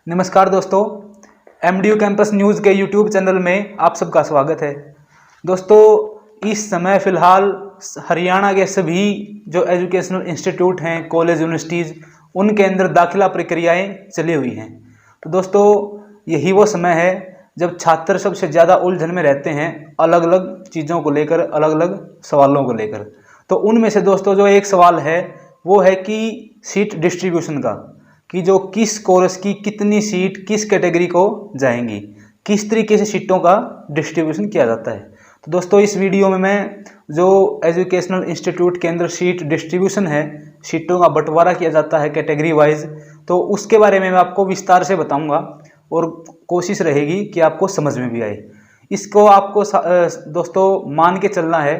नमस्कार दोस्तों, MDU campus news के यूट्यूब चैनल में आप सबका स्वागत है। दोस्तों, इस समय फ़िलहाल हरियाणा के सभी जो एजुकेशनल इंस्टीट्यूट हैं, कॉलेज, यूनिवर्सिटीज़, उनके अंदर दाखिला प्रक्रियाएं चली हुई हैं। तो दोस्तों, यही वो समय है जब छात्र सबसे ज़्यादा उलझन में रहते हैं, अलग अलग चीज़ों को लेकर, अलग अलग सवालों को लेकर। तो उनमें से दोस्तों जो एक सवाल है वो है कि सीट डिस्ट्रीब्यूशन का, कि जो किस कोर्स की कितनी सीट किस कैटेगरी को जाएंगी, किस तरीके से सीटों का डिस्ट्रीब्यूशन किया जाता है। तो दोस्तों, इस वीडियो में मैं जो एजुकेशनल इंस्टीट्यूट के अंदर सीट डिस्ट्रीब्यूशन है, सीटों का बंटवारा किया जाता है कैटेगरी वाइज, तो उसके बारे में मैं आपको विस्तार से बताऊंगा और कोशिश रहेगी कि आपको समझ में भी आए। इसको आपको दोस्तों मान के चलना है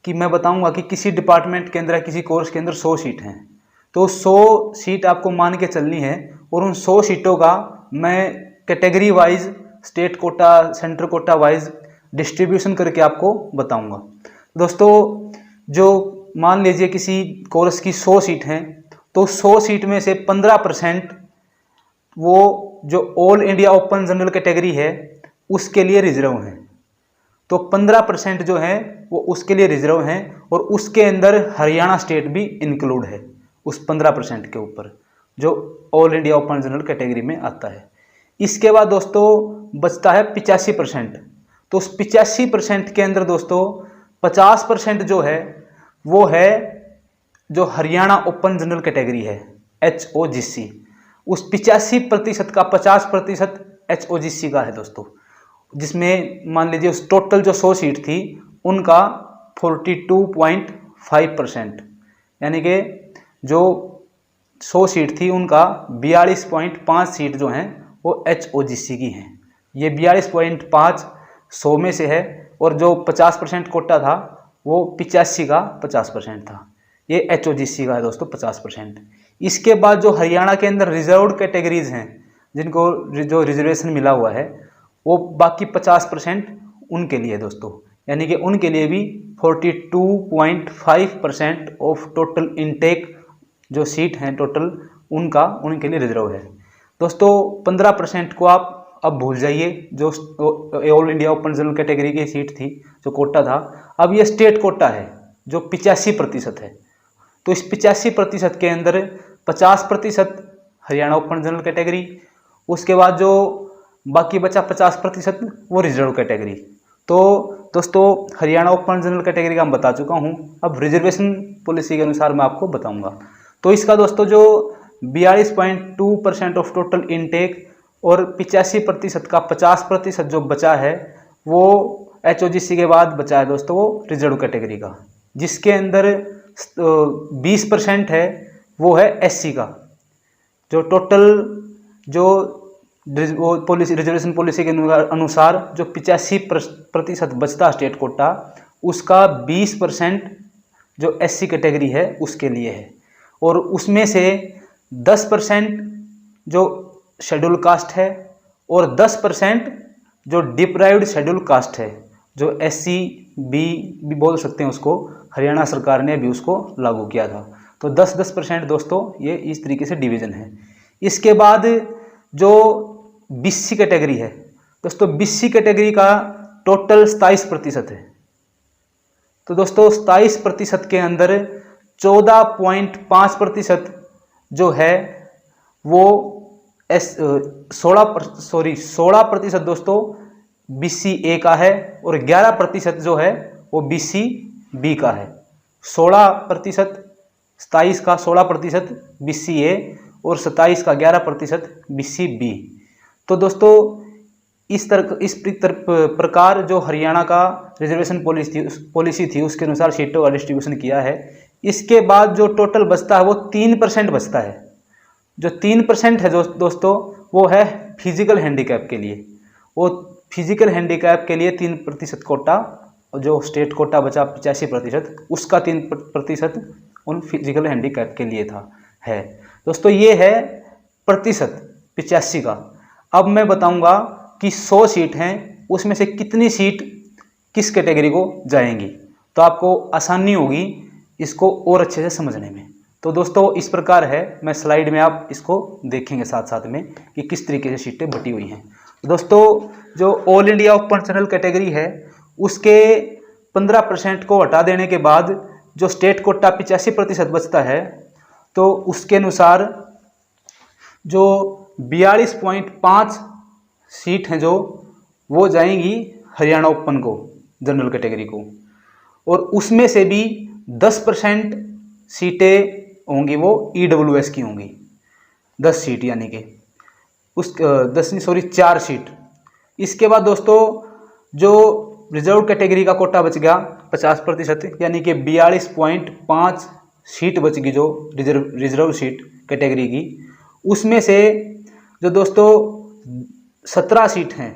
कि मैं बताऊंगा कि किसी डिपार्टमेंट के अंदर, किसी कोर्स के अंदर 100 सीट हैं, तो 100 सीट आपको मान के चलनी है और उन 100 सीटों का मैं category wise, state quota, centre quota wise distribution करके आपको बताऊंगा। दोस्तों, जो मान लीजिए किसी कोर्स की 100 सीट हैं, तो 100 सीट में से 15% वो जो all India open general category है उसके लिए रिजर्व हैं। तो 15% जो है वो उसके लिए रिजर्व हैं और उसके अंदर हरियाणा स्टेट भी इंक्लूड है उस 15% के ऊपर, जो all India open general category में आता है। इसके बाद दोस्तों बचता है 85%। तो उस 85% के अंदर दोस्तों 50% जो है वो है जो हरियाणा ओपन जनरल कैटेगरी है, HOGC। उस 85% का 50% HOGC का है दोस्तों, जिसमें मान लीजिए उस टोटल जो 100 सीट थी उनका 42.5%, यानी कि जो 100 सीट थी उनका 42.5 सीट जो हैं वो HOGC की हैं। ये 42.5 100 में से है और जो 50% कोटा था वो 85 का 50% था। ये HOGC का है दोस्तों 50%। इसके बाद जो हरियाणा के अंदर रिजर्व्ड कैटेगरीज हैं, जिनको जो रिजर्वेशन मिला हुआ है, वो बाकी 50% उनके लिए दोस्तों, यानी कि उनके लिए भी 42.5% ऑफ टोटल इनटेक जो सीट हैं टोटल, उनके लिए रिजर्व है दोस्तों। 15% को आप अब भूल जाइए, जो all India open general category की सीट थी, जो कोटा था। अब ये स्टेट कोटा है जो 85% है। तो इस 85% के अंदर 50% हरियाणा ओपन जनरल कैटेगरी, उसके बाद जो बाकी बचा 50% वो रिजर्व कैटेगरी। तो दोस्तों, हरियाणा ओपन जनरल कैटेगरी का मैं बता चुका हूँ। अब रिजर्वेशन पॉलिसी के अनुसार मैं आपको बताऊंगा। तो इसका दोस्तों जो 42.2% ऑफ टोटल इनटेक और 85% का 50% जो बचा है वो HOGC के बाद बचा है दोस्तों, वो रिजर्व कैटेगरी का, जिसके अंदर 20% है वो है SC का। जो टोटल जो पॉलिसी, रिजर्वेशन पॉलिसी के अनुसार जो 85% बचता स्टेट कोटा, उसका 20% जो SC कैटेगरी है उसके लिए है। और उसमें से 10% जो शेड्यूल कास्ट है और 10% जो डिप्राइव्ड शेड्यूल कास्ट है, जो SC B भी बोल सकते हैं उसको, हरियाणा सरकार ने भी उसको लागू किया था। तो 10% दोस्तों ये इस तरीके से डिवीज़न है। इसके बाद जो BC कैटेगरी है दोस्तों, BC कैटेगरी का टोटल 27% है। तो दोस्तों 27% के अंदर 14.5% जो है वो 16% दोस्तों BC A का है और 11% जो है वो BC B का है। 16%, 27 का 16% BC A और 27 का 11% BC B। तो दोस्तों इस प्रकार जो हरियाणा का रिजर्वेशन पॉलिसी थी उसके अनुसार सीटों का डिस्ट्रीब्यूशन किया है। इसके बाद जो टोटल बचता है वो 3% बचता है। जो 3% है दोस्तों वो है फिजिकल हैंडीकैप के लिए। वो फिजिकल हैंडीकैप के लिए 3% कोटा, और जो स्टेट कोटा बचा 85%, उसका 3% उन फिजिकल हैंडीकैप के लिए था है दोस्तों। ये है प्रतिशत 85 का। अब मैं बताऊंगा कि 100 सीट हैं, उसमें से कितनी सीट किस कैटेगरी को जाएंगी, तो आपको आसानी होगी इसको और अच्छे से समझने में। तो दोस्तों इस प्रकार है, मैं स्लाइड में आप इसको देखेंगे साथ साथ में कि किस तरीके से सीटें बटी हुई हैं। दोस्तों जो all India open general category है उसके 15% को हटा देने के बाद जो स्टेट कोटा 85% बचता है, तो उसके अनुसार जो 42.5 सीट हैं जो वो जाएंगी हरियाणा ओपन को, जनरल कैटेगरी को, और उसमें से भी 10% सीटें होंगी वो EWS की होंगी, 10 सीट यानी कि 4 सीट। इसके बाद दोस्तों जो रिजर्व कैटेगरी का कोटा बच गया 50%, यानी कि 42.5 सीट बच गई जो रिजर्व सीट कैटेगरी की। उसमें से जो दोस्तों 17 सीट हैं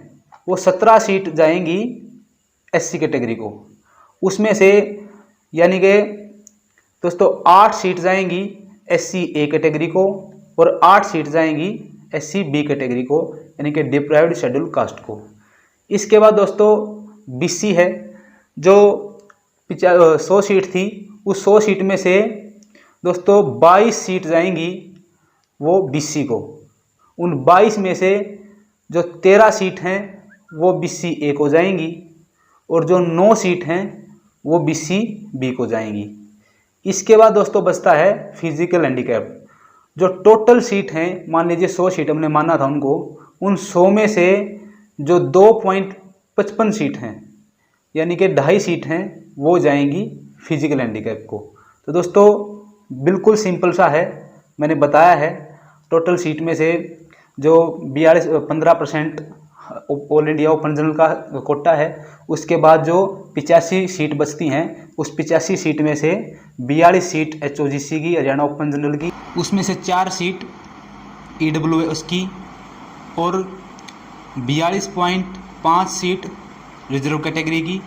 वो 17 सीट जाएंगी SC कैटेगरी को। उसमें से यानी कि दोस्तों 8 सीट जाएंगी SC A कैटेगरी को और 8 सीट जाएंगी SC B कैटेगरी को, यानी कि डिप्राइव्ड शेड्यूल कास्ट को। इसके बाद दोस्तों BC है, जो 100 सीट थी, उस 100 सीट में से दोस्तों 22 सीट जाएंगी वो BC को। उन 22 में से जो 13 सीट हैं वो BC A को जाएंगी और जो 9 सीट हैं वो BC B को जाएंगी। इसके बाद दोस्तों बचता है फिजिकल हैंडीकैप। जो टोटल सीट हैं, मान लीजिए 100 सीट हमने माना था उनको, उन 100 में से जो 2.55 सीट हैं यानी कि 2.5 सीट हैं वो जाएंगी फिजिकल हैंडीकैप को। तो दोस्तों बिल्कुल सिंपल सा है, मैंने बताया है। टोटल सीट में से जो 15% ऑल इंडिया ओपन जनरल का कोटा है, उसके बाद जो 85 सीट बचती हैं, उस 85 सीट में से 42 सीट HOGC की, हरियाणा ओपन जनरल की, उसमें से 4 सीट EWS की और 42.5 सीट रिजर्व कैटेगरी की,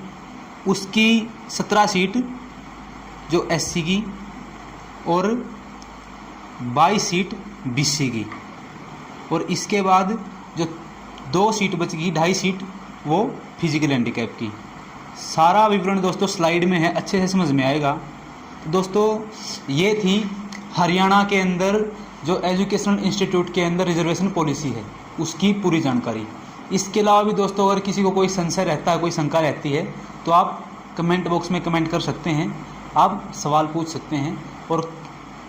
उसकी 17 सीट जो SC की और 22 सीट BC की, और इसके बाद जो 2 सीट बच गई, 2.5 सीट, वो फिजिकल हैंडीकैप की। सारा विवरण दोस्तों स्लाइड में है, अच्छे से समझ में आएगा। तो दोस्तों ये थी हरियाणा के अंदर जो एजुकेशनल इंस्टीट्यूट के अंदर रिजर्वेशन पॉलिसी है उसकी पूरी जानकारी। इसके अलावा भी दोस्तों अगर किसी को कोई संशय रहता है, कोई शंका रहती है, तो आप कमेंट बॉक्स में कमेंट कर सकते हैं, आप सवाल पूछ सकते हैं।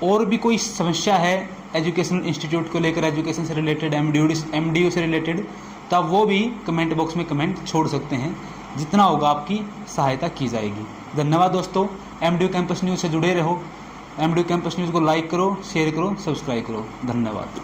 और भी कोई समस्या है एजुकेशनल इंस्टीट्यूट को लेकर, एजुकेशन से रिलेटेड, MDU से रिलेटेड, तो आप वो भी कमेंट बॉक्स में कमेंट छोड़ सकते हैं। जितना होगा आपकी सहायता की जाएगी। धन्यवाद दोस्तों। MDU कैंपस न्यूज़ से जुड़े रहो। MDU कैंपस न्यूज़ को लाइक करो, शेयर करो, सब्सक्राइब करो। धन्यवाद।